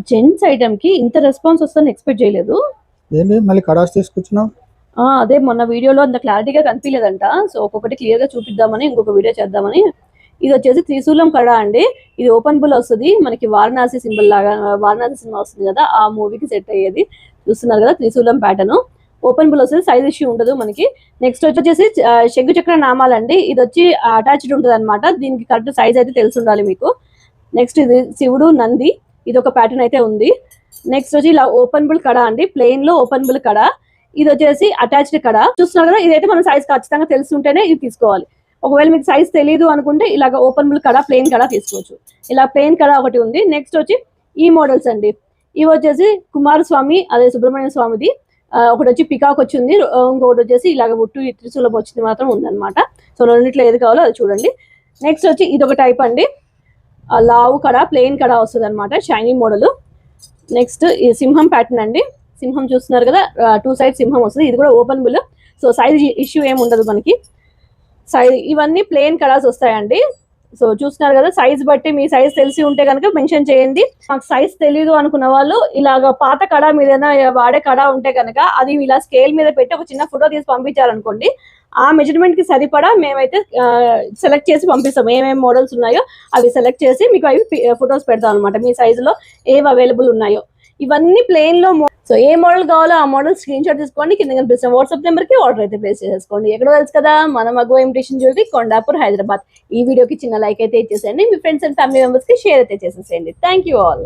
Gents item కి ఇంత response వస్తుందని ఎక్స్పెక్ట్ చేయలేదు. ఏంటి మళ్ళీ కడాస్ తీసుకొచ్చినావు? అదే మొన్న వీడియోలో అంత క్లారిటీగా కనిపించలేదంట. సో ఒక్కొక్కటి క్లియర్ గా చూపిద్దామని ఇంకొక వీడియో చేద్దామని. ఇది వచ్చేసి త్రిశూలం కడ అండి. ఇది ఓపెన్ బుల్ వస్తుంది మనకి. వారణాసి సింబల్ లాగా, వారణాసి సినిమా వస్తుంది కదా, ఆ మూవీకి సెట్ అయ్యేది. చూస్తున్నారు కదా త్రిశూలం ప్యాటర్న్. ఓపెన్ బుల్ వస్తుంది, సైజ్ ఇష్యూ ఉండదు మనకి. నెక్స్ట్ వచ్చేసి శంకు చక్ర నామాలండి. ఇది వచ్చి అటాచ్డ్ ఉంటుంది అనమాట. దీనికి కరెక్ట్ సైజ్ అయితే తెలిసి ఉండాలి మీకు. నెక్స్ట్ ఇది శివుడు నంది, ఇది ఒక ప్యాటర్న్ అయితే ఉంది. నెక్స్ట్ వచ్చి ఇలా ఓపెన్ బుల్ కడ అండి, ప్లెయిన్ లో ఓపెన్ బుల్ కడ. ఇది వచ్చేసి అటాచ్డ్ కడ. చూస్తున్నారు కదా, ఇదైతే మన సైజ్ ఖచ్చితంగా తెలిసి ఉంటేనే ఇది తీసుకోవాలి. ఒకవేళ మీకు సైజ్ తెలియదు అనుకుంటే ఇలాగ ఓపెన్ బుల్ కడ, ప్లెయిన్ కడ తీసుకోవచ్చు. ఇలా ప్లెయిన్ కడ ఒకటి ఉంది. నెక్స్ట్ వచ్చి ఈ మోడల్స్ అండి. ఇవి వచ్చేసి కుమారస్వామి, అదే సుబ్రహ్మణ్య స్వామిది. ఒకటి వచ్చి పికాక్ వచ్చింది, ఇంకొకటి వచ్చేసి ఇలాగ ఒట్టు త్రిశూలం వచ్చింది మాత్రం ఉందన్నమాట. సో రెండిట్లో ఏది కావాలో అది చూడండి. నెక్స్ట్ వచ్చి ఇది ఒక టైప్ అండి, లావు కడ, ప్లెయిన్ కడ వస్తుంది అనమాట, షైనీ మోడల్. నెక్స్ట్ ఈ సింహం ప్యాటర్న్ అండి. సింహం చూస్తున్నారు కదా, 2 సైడ్ సింహం వస్తుంది. ఇది కూడా open bull. So size issue ఏమి ఉండదు మనకి. సైజ్ ఇవన్నీ ప్లెయిన్ కలర్స్ వస్తాయండి. సో చూస్తున్నారు కదా, సైజ్ బట్టి మీ సైజ్ తెలిసి ఉంటే కనుక మెన్షన్ చేయండి. మాకు సైజ్ తెలీదు అనుకున్న వాళ్ళు ఇలాగ పాత కడ మీద వాడే కడ ఉంటే కనుక అది ఇలా స్కేల్ మీద పెట్టి ఒక చిన్న ఫోటో తీసి పంపించారనుకోండి, ఆ మెజర్మెంట్ కి సరిపడా మేమైతే సెలెక్ట్ చేసి పంపిస్తాం. ఏమేమి మోడల్స్ ఉన్నాయో అవి సెలెక్ట్ చేసి మీకు అవి ఫొటోస్ పెడతాం అనమాట, మీ సైజులో ఏవి అవైలబుల్ ఉన్నాయో. ఇవన్నీ ప్లెయిన్ లో. సో ఏ మోడల్ కావాలో ఆ మోడల్ స్క్రీన్ షాట్ తీసుకోండి, కింద కనిపిస్తున్న వాట్సాప్ నెంబర్ కి ఆర్డర్ అయితే ప్లేస్ చేసేసుకోండి. ఎక్కడో తెలుసు కదా, మన మగవ ఇమిటేషన్ జ్యువెలరీ, కొండాపూర్, హైదరాబాద్. ఈ వీడియోకి చిన్న లైక్ అయితే ఇచ్చేసేయండి. మీ ఫ్రెండ్స్ అండ్ ఫ్యామిలీ మెంబర్స్ కి షేర్ అయితే చేసేసేయండి. Thank you all.